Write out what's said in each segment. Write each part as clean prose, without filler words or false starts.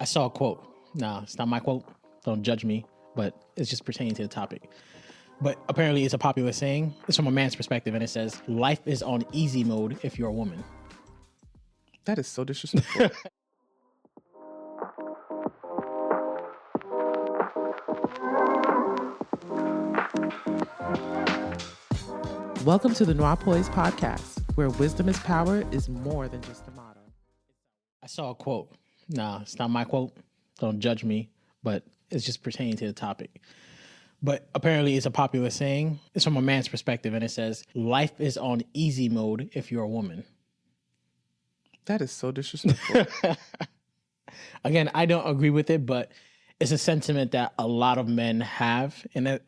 I saw a quote. No, it's not my quote. Don't judge me, but it's just pertaining to the topic. But apparently it's a popular saying. It's from a man's perspective, and it says, life is on easy mode if you're a woman. That is so disrespectful. Welcome to the Noir Poise podcast, where wisdom is power is more than just a motto. I saw a quote. No, it's not my quote. Don't judge me, but it's just pertaining to the topic. But apparently it's a popular saying. It's from a man's perspective, and it says, life is on easy mode if you're a woman. That is so disrespectful. Again, I don't agree with it, but it's a sentiment that a lot of men have. And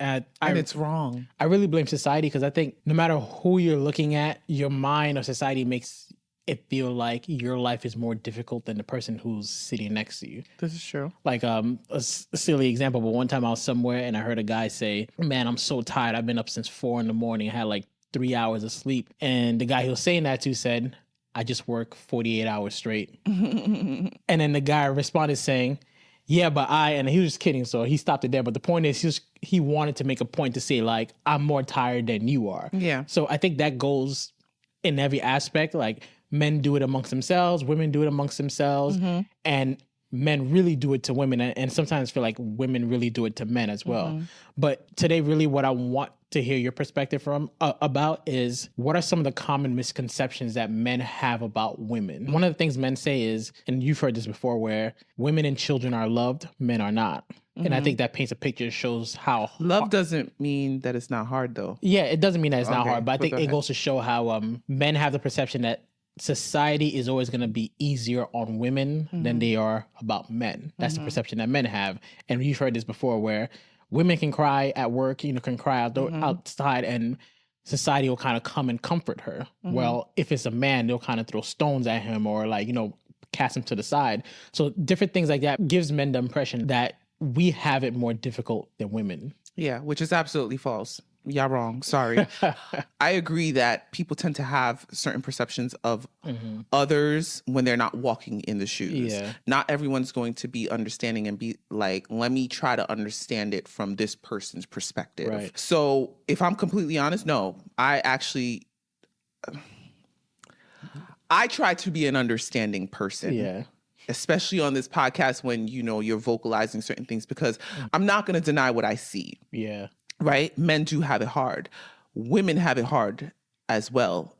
it's wrong. I really blame society, because I think no matter who you're looking at, your mind or society makes it feel like your life is more difficult than the person who's sitting next to you. This is true. Like a silly example, but one time I was somewhere and I heard a guy say, man, I'm so tired. I've been up since 4 a.m. I had like 3 hours of sleep. And the guy he was saying that to said, I just work 48 hours straight. And then the guy responded saying, yeah, but and he was just kidding, so he stopped it there. But the point is, he wanted to make a point to say, like, I'm more tired than you are. Yeah. So I think that goes in every aspect. Like, men do it amongst themselves, women do it amongst themselves, and men really do it to women. And sometimes feel like women really do it to men as well. But today, really what I want to hear your perspective from about is, what are some of the common misconceptions that men have about women? One of the things men say is, and you've heard this before, where women and children are loved, men are not. And I think that paints a picture, shows how love doesn't mean that it's not hard, though. Yeah, it doesn't mean that it's not hard, but I think it goes to show how men have the perception that society is always going to be easier on women than they are about men. That's the perception that men have. And you've heard this before, where women can cry at work, can cry outside, and society will kind of come and comfort her. Well, if it's a man, they'll kind of throw stones at him or cast him to the side. So different things like that gives men the impression that we have it more difficult than women. Yeah, which is absolutely false. Y'all wrong. Sorry. I agree that people tend to have certain perceptions of others when they're not walking in the shoes. Yeah. Not everyone's going to be understanding and be like, let me try to understand it from this person's perspective. Right. So if I'm completely honest, no, I try to be an understanding person. Yeah. Especially on this podcast when, you're vocalizing certain things, because I'm not going to deny what I see. Yeah. Right? Men do have it hard. Women have it hard as well.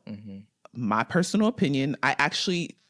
My personal opinion, I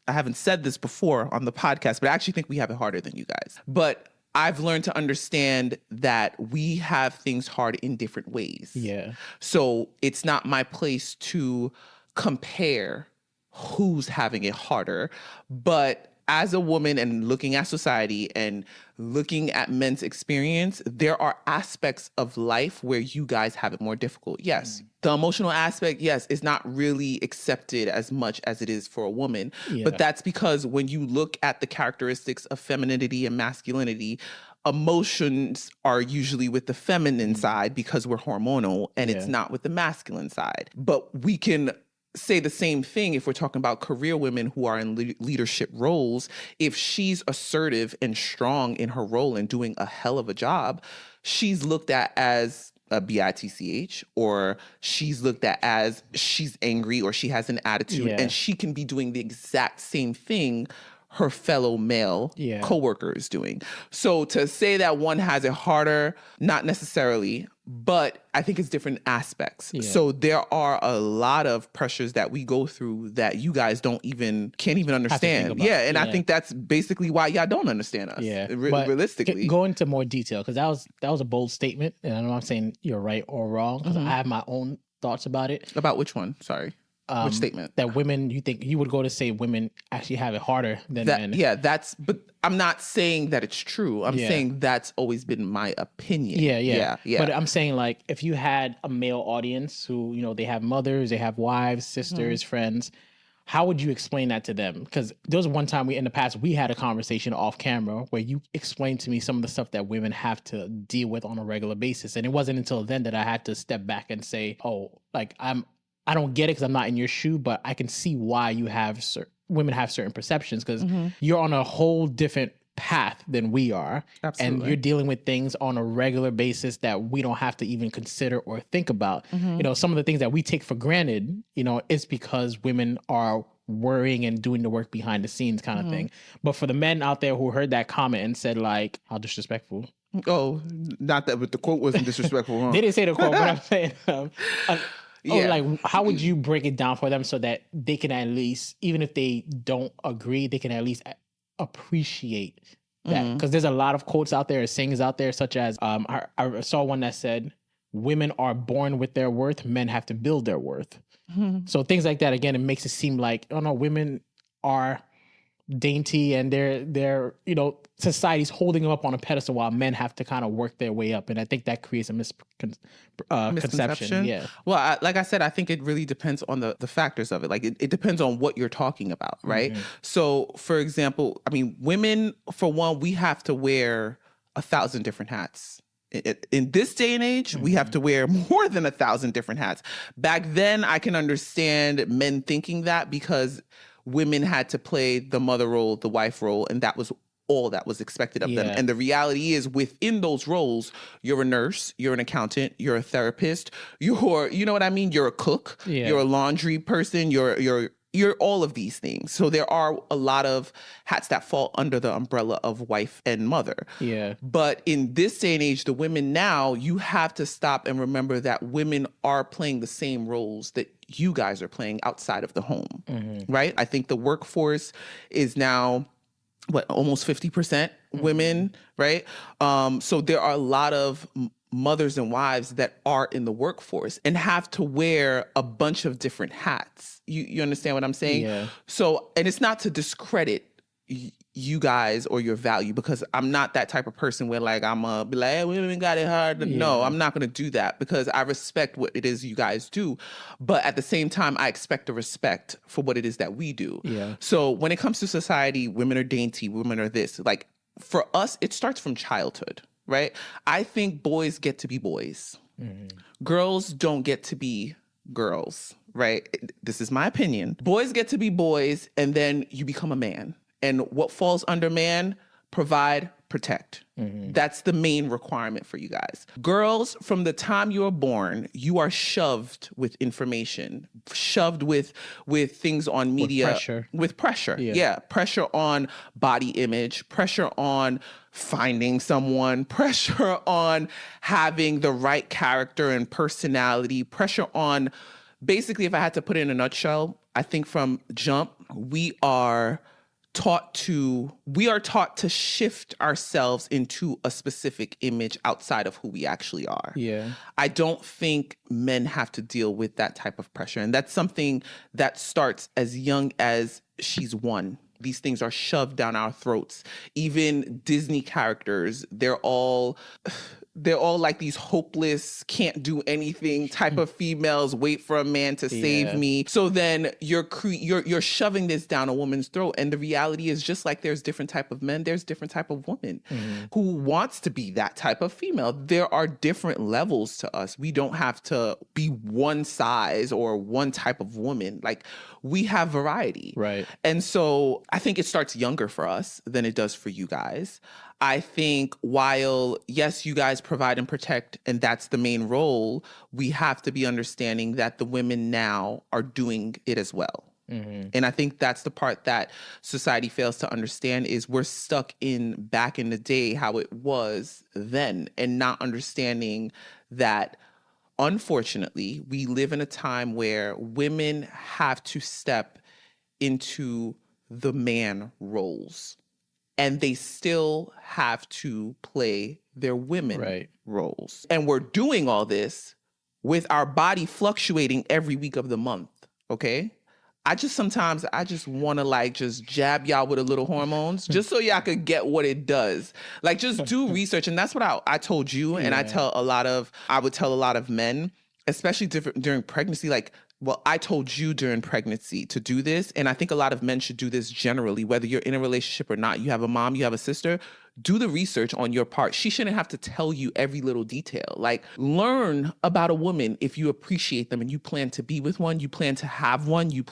haven't said this before on the podcast, but I actually think we have it harder than you guys. But I've learned to understand that we have things hard in different ways. Yeah. So it's not my place to compare who's having it harder, but as a woman and looking at society and looking at men's experience, there are aspects of life where you guys have it more difficult. Yes. The emotional aspect, yes, is not really accepted as much as it is for a woman. Yeah. But that's because when you look at the characteristics of femininity and masculinity, emotions are usually with the feminine side because we're hormonal, and it's not with the masculine side. But we can say the same thing if we're talking about career women who are in leadership roles. If she's assertive and strong in her role and doing a hell of a job, she's looked at as a bitch, or she's looked at as she's angry, or she has an attitude, and she can be doing the exact same thing her fellow male coworker is doing. So to say that one has it harder, not necessarily, but I think it's different aspects. Yeah. So there are a lot of pressures that we go through that you guys can't even understand. Yeah, and I think that's basically why y'all don't understand us. Yeah, realistically. Go into more detail, because that was a bold statement, and I know I'm saying you're right or wrong, because I have my own thoughts about it. About which one? Sorry. Which statement? That women, you think you would go to say women actually have it harder than men. Yeah, but I'm not saying that it's true. I'm saying that's always been my opinion. Yeah. But I'm saying, like, if you had a male audience who, they have mothers, they have wives, sisters, friends, how would you explain that to them? Because there was one time in the past, we had a conversation off camera where you explained to me some of the stuff that women have to deal with on a regular basis. And it wasn't until then that I had to step back and say, I don't get it because I'm not in your shoe, but I can see why women have certain perceptions, because you're on a whole different path than we are. Absolutely. And you're dealing with things on a regular basis that we don't have to even consider or think about. You know, some of the things that we take for granted, you know, it's because women are worrying and doing the work behind the scenes kind of thing. But for the men out there who heard that comment and said like, how disrespectful. Oh, not that, but the quote wasn't disrespectful. Huh? They didn't say the quote, but I'm saying, like, how would you break it down for them so that they can at least, even if they don't agree, they can at least appreciate that? Because there's a lot of quotes out there, sayings out there, such as I saw one that said, women are born with their worth, men have to build their worth. So things like that, again, it makes it seem like, oh no, women are dainty and they're you know, society's holding them up on a pedestal while men have to kind of work their way up. And I think that creates a misconception. Yeah. Well, like I said, I think it really depends on the factors of it. Like it depends on what you're talking about, right? So for example, I mean, women, for one, we have to wear 1,000 different hats. In this day and age, we have to wear more than 1,000 different hats. Back then, I can understand men thinking that because women had to play the mother role, the wife role, and that was all that was expected of them. And the reality is, within those roles, you're a nurse, you're an accountant, you're a therapist, you're, you know what I mean? You're a cook, you're a laundry person, you're all of these things. So there are a lot of hats that fall under the umbrella of wife and mother. Yeah. But in this day and age, the women now, you have to stop and remember that women are playing the same roles that you guys are playing outside of the home, right? I think the workforce is now, almost 50% women, right? So there are a lot of mothers and wives that are in the workforce and have to wear a bunch of different hats. You understand what I'm saying? Yeah. So, and it's not to discredit you guys or your value, because I'm not that type of person where like I'm gonna be like, hey, women got it hard. No, I'm not gonna do that, because I respect what it is you guys do, but at the same time I expect a respect for what it is that we do. So when it comes to society, women are dainty, women are this. Like for us, it starts from childhood, right? I think boys get to be boys. Girls don't get to be girls, right? This is my opinion. Boys get to be boys, and then you become a man. And what falls under man? Provide, protect. That's the main requirement for you guys. Girls, from the time you are born, you are shoved with information, shoved with things on media. With pressure. Yeah. Pressure on body image, pressure on finding someone, pressure on having the right character and personality, pressure on, basically, if I had to put it in a nutshell, I think from jump, we are taught to shift ourselves into a specific image outside of who we actually are. I don't think men have to deal with that type of pressure. And that's something that starts as young as she's 1. These things are shoved down our throats. Even Disney characters, they're all like these hopeless, can't do anything type of females, wait for a man to save me. So then you're shoving this down a woman's throat. And the reality is, just like there's different type of men, there's different type of women who wants to be that type of female. There are different levels to us. We don't have to be one size or one type of woman. Like, we have variety. Right. And so I think it starts younger for us than it does for you guys. I think while, yes, you guys provide and protect, and that's the main role, we have to be understanding that the women now are doing it as well. And I think that's the part that society fails to understand, is we're stuck in back in the day how it was then, and not understanding that, unfortunately, we live in a time where women have to step into the man roles. And they still have to play their women roles. And we're doing all this with our body fluctuating every week of the month, okay? Sometimes I just want to like just jab y'all with a little hormones just so y'all could get what it does. Like, just do research. And that's what I told you. And I would tell a lot of men, especially during pregnancy, like, well, I told you during pregnancy to do this. And I think a lot of men should do this generally, whether you're in a relationship or not. You have a mom, you have a sister, do the research on your part. She shouldn't have to tell you every little detail. Like, learn about a woman if you appreciate them and you plan to be with one, you plan to have one, you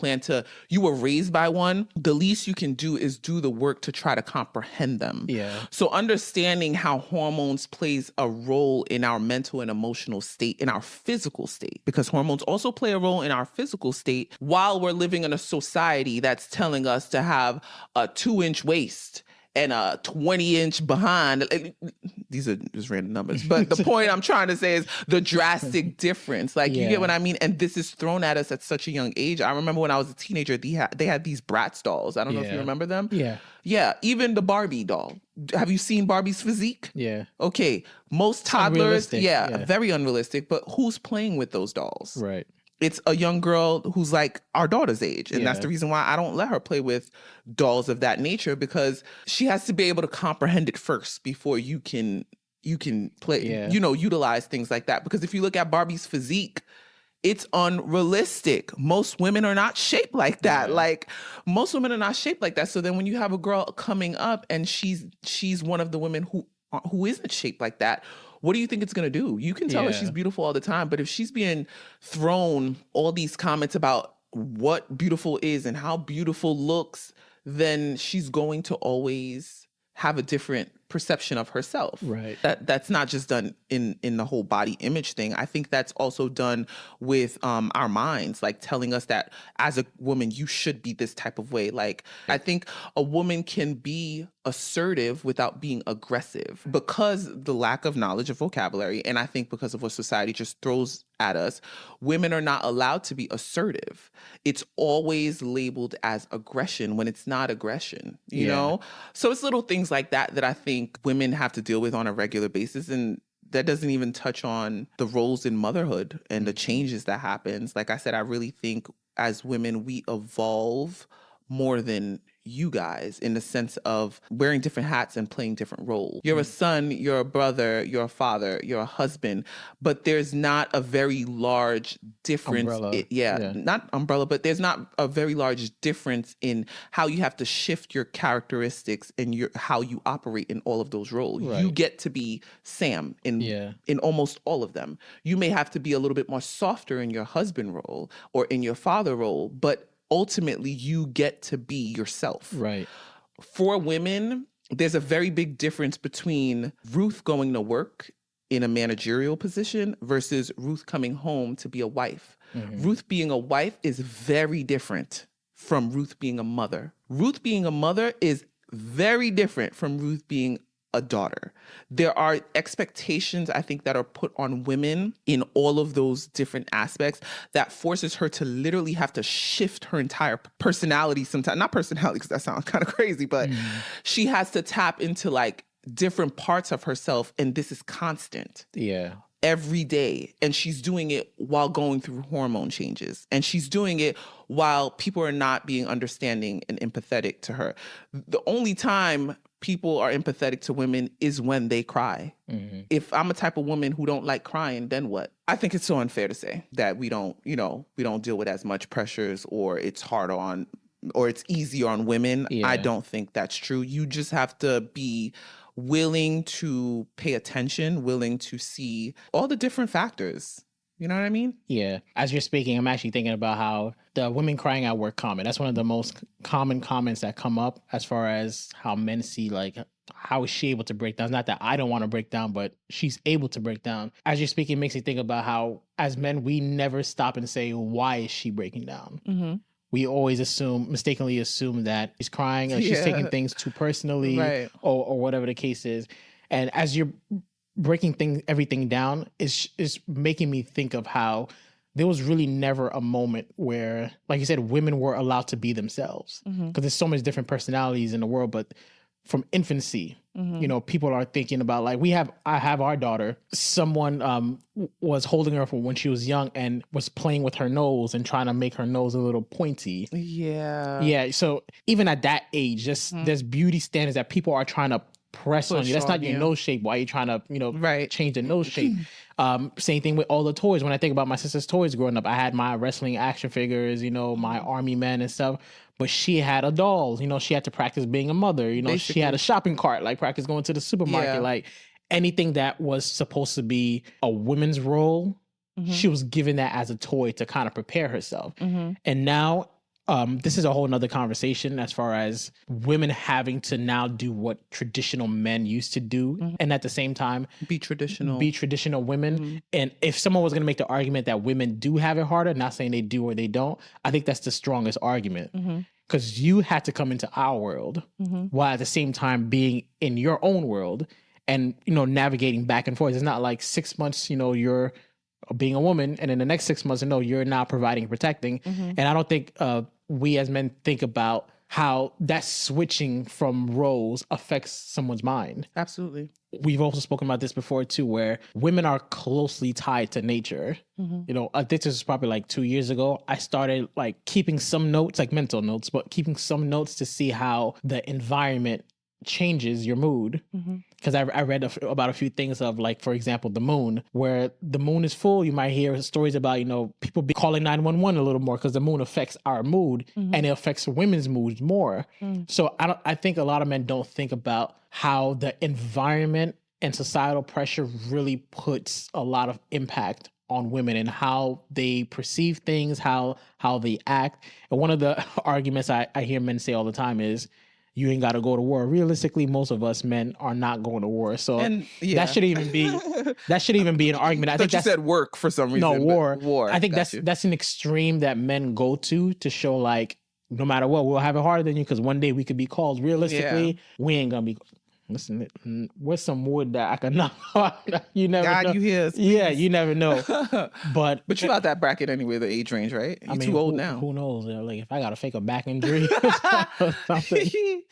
were raised by one. The least you can do is do the work to try to comprehend them. Yeah. So understanding how hormones plays a role in our mental and emotional state, in our physical state, because hormones also play a role in our physical state while we're living in a society that's telling us to have a 2-inch waist and a 20-inch behind. These are just random numbers. But the point I'm trying to say is the drastic difference. Like, you get what I mean? And this is thrown at us at such a young age. I remember when I was a teenager, they had these Bratz dolls. I don't know if you remember them. Yeah. Yeah, even the Barbie doll. Have you seen Barbie's physique? Yeah. Okay, most toddlers, very unrealistic. But who's playing with those dolls? Right. It's a young girl who's like our daughter's age. And that's the reason why I don't let her play with dolls of that nature, because she has to be able to comprehend it first before you can play, utilize things like that. Because if you look at Barbie's physique, it's unrealistic. Most women are not shaped like that. Yeah. Like, most women are not shaped like that. So then when you have a girl coming up and she's one of the women who isn't shaped like that, what do you think it's going to do? You can tell her she's beautiful all the time, but if she's being thrown all these comments about what beautiful is and how beautiful looks, then she's going to always have a different perception of herself. Right. That's not just done in the whole body image thing. I think that's also done with our minds, like telling us that as a woman, you should be this type of way. Like, I think a woman can be assertive without being aggressive because the lack of knowledge of vocabulary. And I think because of what society just throws at us, women are not allowed to be assertive. It's always labeled as aggression when it's not aggression, you know? So it's little things like that I think women have to deal with on a regular basis. And that doesn't even touch on the roles in motherhood and the changes that happens. Like I said, I really think as women, we evolve more than you guys in the sense of wearing different hats and playing different roles. You're a son, you're a brother, you're a father, you're a husband, but there's not a very large difference. Not umbrella, but there's not a very large difference in how you have to shift your characteristics and how you operate in all of those roles. Right. You get to be Sam in almost all of them. You may have to be a little bit more softer in your husband role or in your father role, but ultimately you get to be yourself. Right. For women, there's a very big difference between Ruth going to work in a managerial position versus Ruth coming home to be a wife. Mm-hmm. Ruth being a wife is very different from Ruth being a mother. Ruth being a mother is very different from Ruth being a daughter. There are expectations, I think, that are put on women in all of those different aspects that forces her to literally have to shift her entire personality sometimes. Not personality, because that sounds kind of crazy, but she has to tap into like different parts of herself. And this is constant. Yeah. Every day. And she's doing it while going through hormone changes. And she's doing it while people are not being understanding and empathetic to her. The only time people are empathetic to women is when they cry. Mm-hmm. If I'm a type of woman who don't like crying, then what? I think it's so unfair to say that we don't deal with as much pressures or it's harder on, or it's easier on women. Yeah. I don't think that's true. You just have to be willing to pay attention, willing to see all the different factors. You know what I mean? Yeah. As you're speaking, I'm actually thinking about how the women crying at work comment. That's one of the most common comments that come up as far as how men see, like, how is she able to break down? It's not that I don't want to break down, but she's able to break down. As you're speaking, it makes me think about how, as men, we never stop and say, why is she breaking down? Mm-hmm. We always mistakenly assume that she's crying or she's taking things too personally, right, or whatever the case is. And as you're breaking everything down, is making me think of how there was really never a moment where, like you said, women were allowed to be themselves. Because there's so much different personalities in the world, but from infancy, people are thinking about, like, I have our daughter. Someone was holding her when she was young and was playing with her nose and trying to make her nose a little pointy. Yeah. Yeah. So even at that age, there's beauty standards that people are trying to press on you. That's not your nose shape. Why are you trying to, change the nose shape? Same thing with all the toys. When I think about my sister's toys growing up, I had my wrestling action figures, my army men and stuff. but she had a doll. She had to practice being a mother. Basically. She had a shopping cart, like practice going to the supermarket. Like anything that was supposed to be a woman's role, she was given that as a toy to kind of prepare herself. And now this is a whole nother conversation as far as women having to now do what traditional men used to do. And at the same time, be traditional women. And if someone was going to make the argument that women do have it harder, not saying they do or they don't, I think that's the strongest argument. Because you had to come into our world while at the same time being in your own world and, navigating back and forth. It's not like 6 months, you're being a woman, and in the next 6 months, you're now providing and protecting. And I don't think we as men think about how that switching from roles affects someone's mind. Absolutely. We've also spoken about this before too, where women are closely tied to nature. I think this was probably like 2 years ago. I started like keeping some notes, like mental notes, but keeping some notes to see how the environment changes your mood. Because I read about a few things of, like, for example, the moon. Where the moon is full, you might hear stories about, people be calling 911 a little more because the moon affects our mood and it affects women's moods more. So I think a lot of men don't think about how the environment and societal pressure really puts a lot of impact on women and how they perceive things, how they act. And one of the arguments I hear men say all the time is, you ain't got to go to war. Realistically, most of us men are not going to war. So that shouldn't even be an argument. I think you said work for some reason. No, war. I think that's an extreme that men go to show, like, no matter what, we'll have it harder than you because one day we could be called. Realistically, we ain't gonna be. Listen, where's some wood that I can knock out? You never know. God, you hear us, yeah, you never know. But you out that bracket anyway, the age range, right? You're too old now. Who knows? Like, if I got to fake a back injury or something.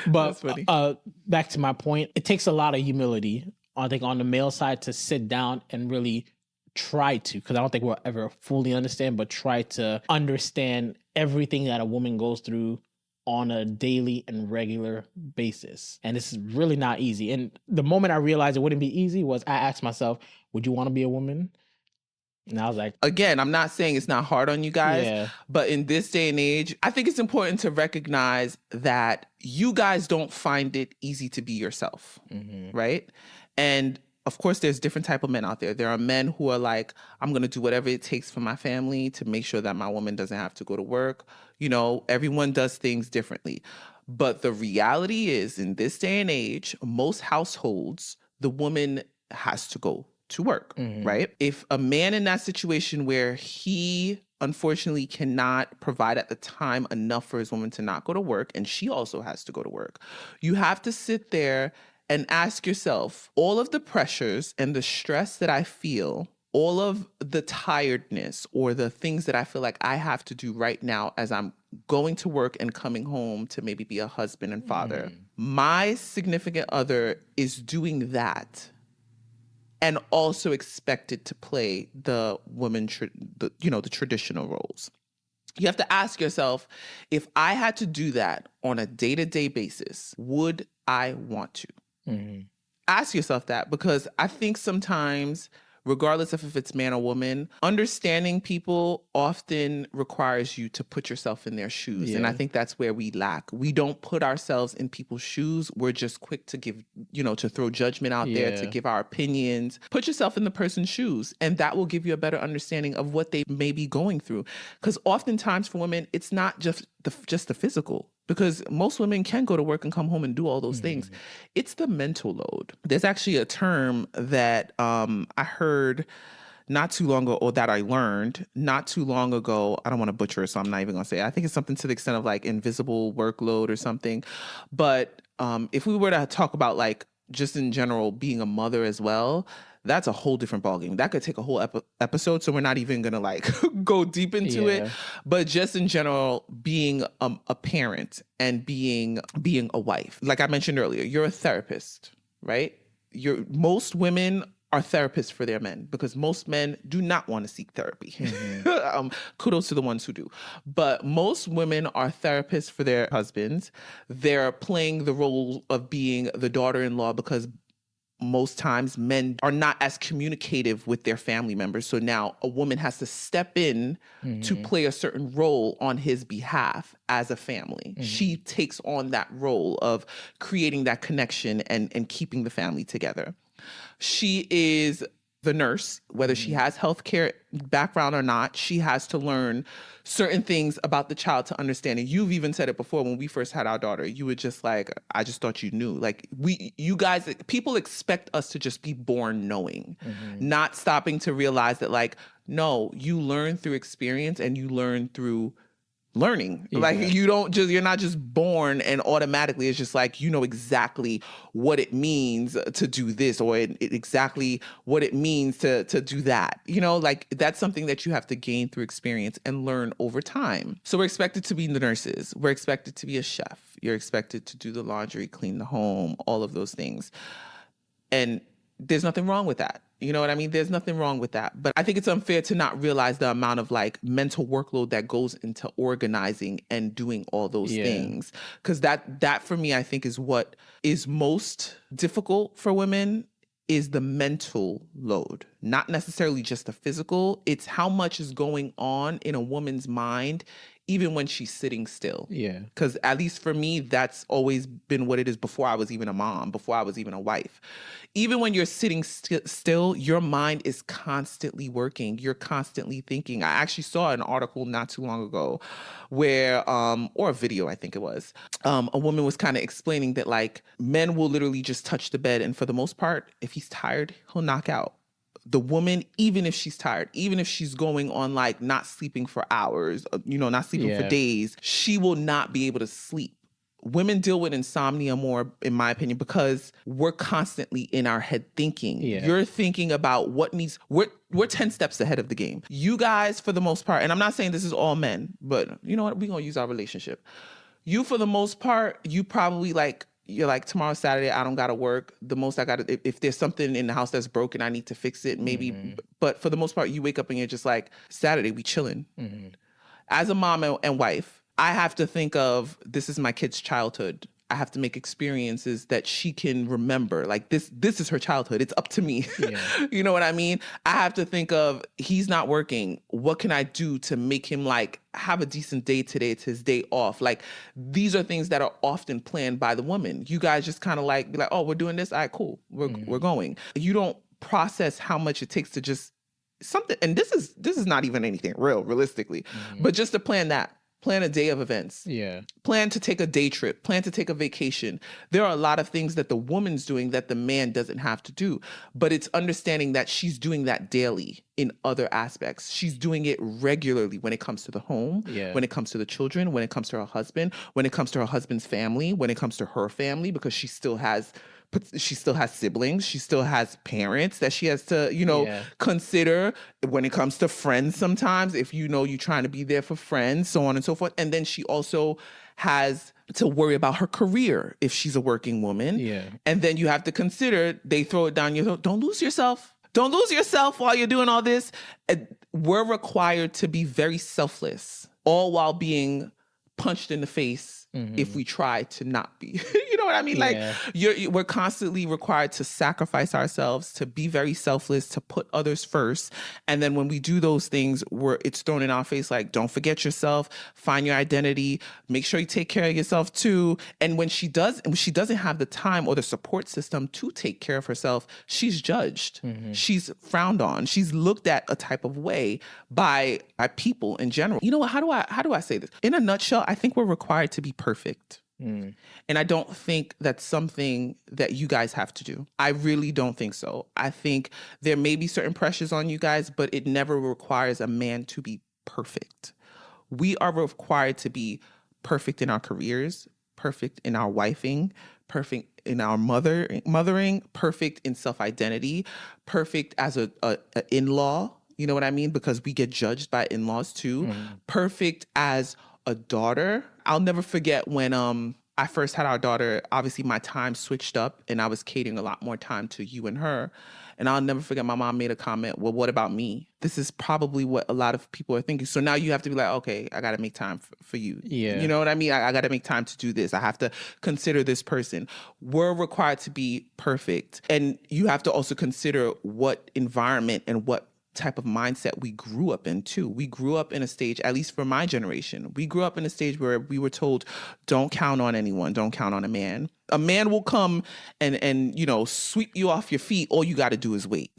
But back to my point, it takes a lot of humility, I think, on the male side to sit down and really try to, because I don't think we'll ever fully understand, but try to understand everything that a woman goes through on a daily and regular basis. And this is really not easy. And the moment I realized it wouldn't be easy was I asked myself, would you want to be a woman? And I was like... Again, I'm not saying it's not hard on you guys, but in this day and age, I think it's important to recognize that you guys don't find it easy to be yourself, right? And of course, there's different type of men out there. There are men who are like, I'm going to do whatever it takes for my family to make sure that my woman doesn't have to go to work. Everyone does things differently. But the reality is, in this day and age, most households, the woman has to go to work, right? If a man in that situation where he unfortunately cannot provide at the time enough for his woman to not go to work, and she also has to go to work, you have to sit there and ask yourself, all of the pressures and the stress that I feel, all of the tiredness or the things that I feel like I have to do right now as I'm going to work and coming home to maybe be a husband and father, my significant other is doing that and also expected to play the woman, the traditional roles. You have to ask yourself, if I had to do that on a day-to-day basis, would I want to? Ask yourself that, because I think sometimes, regardless of if it's man or woman, understanding people often requires you to put yourself in their shoes. And I think that's where we lack. We don't put ourselves in people's shoes. We're just quick to give, to throw judgment out there, to give our opinions. Put yourself in the person's shoes, and that will give you a better understanding of what they may be going through. Because oftentimes for women, it's not just the physical. Because most women can go to work and come home and do all those things. It's the mental load. There's actually a term that I heard not too long ago, or that I learned not too long ago. I don't want to butcher it, so I'm not even going to say it. I think it's something to the extent of like invisible workload or something. But if we were to talk about like just in general being a mother as well, that's a whole different ballgame. That could take a whole episode, so we're not even going to like go deep into it. But just in general, being a parent and being a wife. Like I mentioned earlier, you're a therapist, right? Most women are therapists for their men, because most men do not want to seek therapy. Kudos to the ones who do. But most women are therapists for their husbands. They're playing the role of being the daughter-in-law because most times men are not as communicative with their family members. So now a woman has to step in to play a certain role on his behalf as a family. She takes on that role of creating that connection and keeping the family together. She is the nurse, whether she has healthcare background or not. She has to learn certain things about the child to understand. And you've even said it before when we first had our daughter. You were just like, I just thought you knew. Like you guys, people expect us to just be born knowing, not stopping to realize that like, no, you learn through experience and you learn through learning. Like you're not just born and automatically it's just like, you know exactly what it means to do this or exactly what it means to do that. You know, like that's something that you have to gain through experience and learn over time. So we're expected to be the nurses. We're expected to be a chef. You're expected to do the laundry, clean the home, all of those things. And there's nothing wrong with that. You know what I mean? There's nothing wrong with that. But I think it's unfair to not realize the amount of like mental workload that goes into organizing and doing all those things. Because that for me, I think is what is most difficult for women is the mental load, not necessarily just the physical. It's how much is going on in a woman's mind even when she's sitting still. Yeah. Because at least for me, that's always been what it is before I was even a mom, before I was even a wife. Even when you're sitting still, your mind is constantly working. You're constantly thinking. I actually saw an article not too long ago where, or a video, I think it was, a woman was kind of explaining that like men will literally just touch the bed. And for the most part, if he's tired, he'll knock out. The woman, even if she's tired, even if she's going on like not sleeping for hours, not sleeping for days, she will not be able to sleep. Women deal with insomnia more, in my opinion, because we're constantly in our head thinking. You're thinking about what needs, we're 10 steps ahead of the game. You guys, for the most part, and I'm not saying this is all men, but you know what? We're going to use our relationship. You, for the most part, you probably like, you're like, tomorrow's Saturday, I don't got to work. The most I got to, if there's something in the house that's broken, I need to fix it, maybe. But for the most part, you wake up and you're just like, Saturday, we chilling. As a mom and wife, I have to think of, this is my kid's childhood. I have to make experiences that she can remember. Like this is her childhood. It's up to me. You know what I mean? I have to think of, he's not working. What can I do to make him like have a decent day today? It's his day off. Like these are things that are often planned by the woman. You guys just kind of like be like, oh, we're doing this. All right, cool. We're going. You don't process how much it takes to just something. And this is not even anything realistically, but just to plan that. Plan a day of events. Plan to take a day trip. Plan to take a vacation. There are a lot of things that the woman's doing that the man doesn't have to do. But it's understanding that she's doing that daily in other aspects. She's doing it regularly when it comes to the home, when it comes to the children, when it comes to her husband, when it comes to her husband's family, when it comes to her family, because she still has siblings. She still has parents that she has to, consider when it comes to friends sometimes, if you're trying to be there for friends, so on and so forth. And then she also has to worry about her career if she's a working woman. And then you have to consider, they throw it down your throat. Don't lose yourself. Don't lose yourself while you're doing all this. We're required to be very selfless, all while being punched in the face if we try to not be. You know what I mean? Like we're constantly required to sacrifice ourselves, to be very selfless, to put others first. And then when we do those things, it's thrown in our face like, don't forget yourself, find your identity, make sure you take care of yourself too. And when she doesn't have the time or the support system to take care of herself, she's judged. She's frowned on. She's looked at a type of way by people in general. You know what? How do I say this? In a nutshell, I think we're required to be perfect. And I don't think that's something that you guys have to do. I really don't think so. I think there may be certain pressures on you guys, but it never requires a man to be perfect. We are required to be perfect in our careers, perfect in our wifing, perfect in our mothering, perfect in self-identity, perfect as a in-law. You know what I mean? Because we get judged by in-laws too. Perfect as a daughter. I'll never forget when I first had our daughter, obviously my time switched up and I was catering a lot more time to you and her. And I'll never forget my mom made a comment, well, what about me? This is probably what a lot of people are thinking. So now you have to be like, okay, I got to make time for you. Yeah. You know what I mean? I got to make time to do this. I have to consider this person. We're required to be perfect. And you have to also consider what environment and what type of mindset we grew up in too. We grew up in a stage, at least for my generation, we grew up in a stage where we were told, don't count on anyone, don't count on a man. A man will come and you know, sweep you off your feet. All you got to do is wait.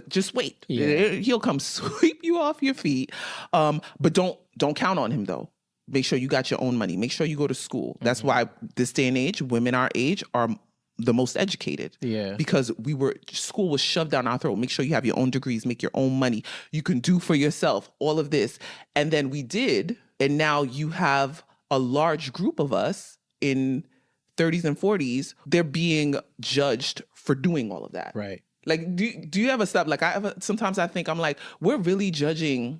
Just wait. Yeah. He'll come sweep you off your feet. But don't count on him though. Make sure you got your own money. Make sure you go to school. Mm-hmm. That's why this day and age, women our age are the most educated. Yeah. Because school was shoved down our throat. Make sure you have your own degrees, make your own money. You can do for yourself, all of this. And then we did. And now you have a large group of us in 30s and 40s. They're being judged for doing all of that. Right. Like, do you ever stop? Like, sometimes I think I'm like, we're really judging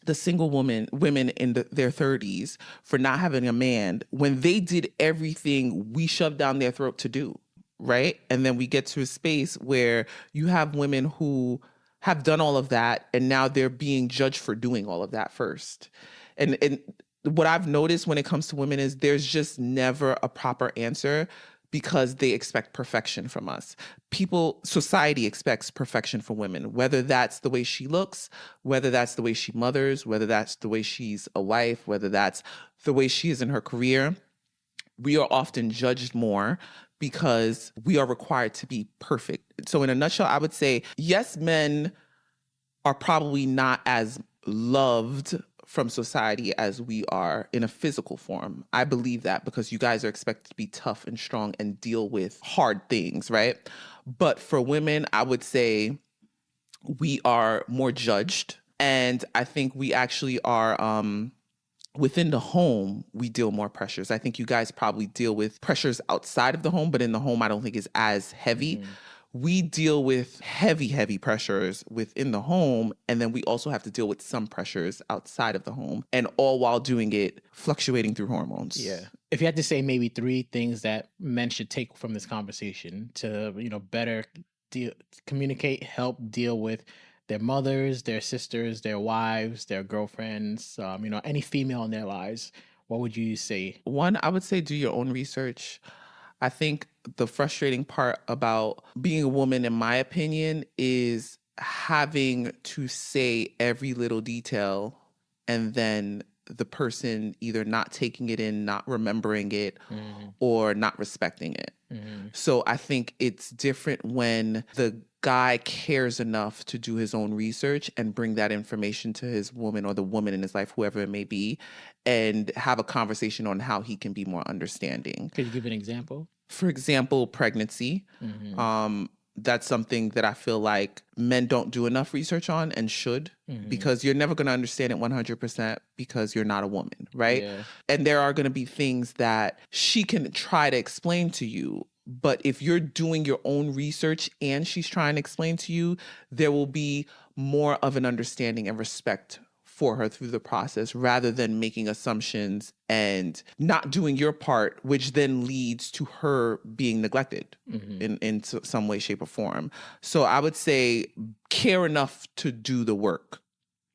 the single women in their 30s for not having a man when they did everything we shoved down their throat to do. Right. And then we get to a space where you have women who have done all of that and now they're being judged for doing all of that first. And what I've noticed when it comes to women is there's just never a proper answer because they expect perfection from us. Society expects perfection from women, whether that's the way she looks, whether that's the way she mothers, whether that's the way she's a wife, whether that's the way she is in her career. We are often judged more because we are required to be perfect. So in a nutshell, I would say, yes, men are probably not as loved from society as we are in a physical form. I believe that because you guys are expected to be tough and strong and deal with hard things, right? But for women, I would say we are more judged. And I think we actually are... within the home, we deal more pressures. I think you guys probably deal with pressures outside of the home, but in the home, I don't think is as heavy. Mm. We deal with heavy pressures within the home, and then we also have to deal with some pressures outside of the home, and all while doing it, fluctuating through hormones. Yeah. If you had to say maybe 3 things that men should take from this conversation to, better communicate, help deal with their mothers, their sisters, their wives, their girlfriends, any female in their lives, what would you say? 1, I would say do your own research. I think the frustrating part about being a woman, in my opinion, is having to say every little detail and then the person either not taking it in, not remembering it, or not respecting it. Mm-hmm. So I think it's different when the guy cares enough to do his own research and bring that information to his woman or the woman in his life, whoever it may be, and have a conversation on how he can be more understanding. Could you give an example? For example, pregnancy. Mm-hmm. That's something that I feel like men don't do enough research on and should, because you're never going to understand it 100% because you're not a woman, right? Yeah. And there are going to be things that she can try to explain to you, but if you're doing your own research and she's trying to explain to you, there will be more of an understanding and respect for her through the process rather than making assumptions and not doing your part, which then leads to her being neglected in some way, shape, or form. So I would say care enough to do the work,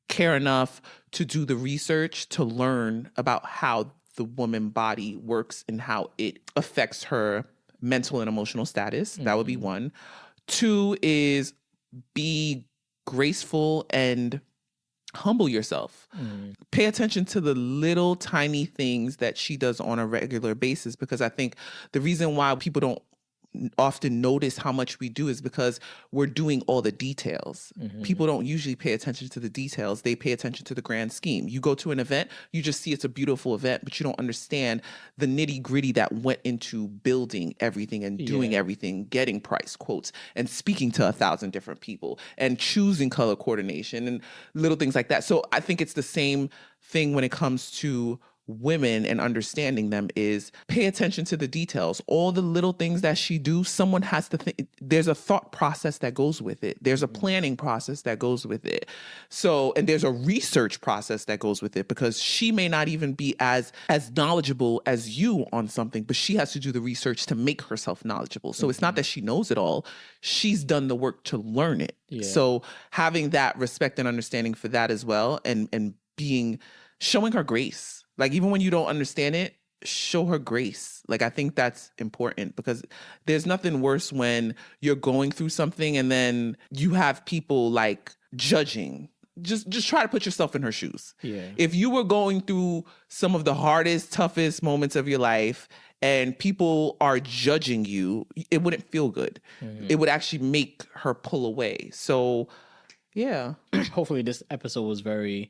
care enough to do the research, to learn about how the woman body works and how it affects her mental and emotional status. That would be 1. 2 is be graceful and humble yourself. Pay attention to the little tiny things that she does on a regular basis, because I think the reason why people don't often notice how much we do is because we're doing all the details. People don't usually pay attention to the details. They pay attention to the grand scheme. You go to an event, you just see it's a beautiful event, but you don't understand the nitty gritty that went into building everything and doing everything, getting price quotes and speaking to 1,000 different people and choosing color coordination and little things like that. So I think it's the same thing when it comes to women and understanding them is pay attention to the details. All the little things that she do, someone has to think. There's a thought process that goes with it. There's a planning process that goes with it. So, and there's a research process that goes with it, because she may not even be as knowledgeable as you on something, but she has to do the research to make herself knowledgeable. So it's not that she knows it all. She's done the work to learn it. Yeah. So having that respect and understanding for that as well, and showing her grace. Like, even when you don't understand it, show her grace. Like, I think that's important, because there's nothing worse when you're going through something and then you have people like judging. Just try to put yourself in her shoes. Yeah. If you were going through some of the hardest, toughest moments of your life and people are judging you, it wouldn't feel good. Mm-hmm. It would actually make her pull away. So, yeah. Hopefully this episode was very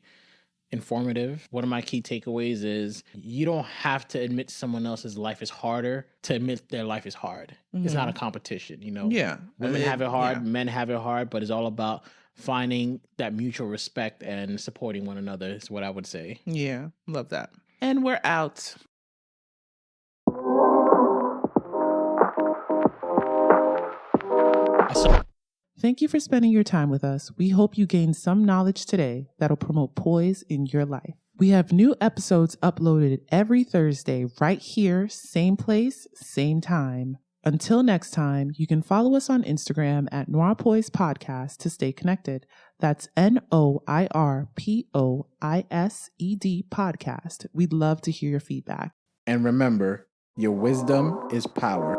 informative. One of my key takeaways is you don't have to admit someone else's life is harder to admit their life is hard. Mm-hmm. It's not a competition, you know? Yeah. Women have it hard, men have it hard, but it's all about finding that mutual respect and supporting one another is what I would say. Yeah, love that. And we're out. Thank you for spending your time with us. We hope you gained some knowledge today that'll promote poise in your life. We have new episodes uploaded every Thursday right here, same place, same time. Until next time, you can follow us on Instagram at Noir Poise Podcast to stay connected. That's NOIRPOISED Podcast. We'd love to hear your feedback. And remember, your wisdom is power.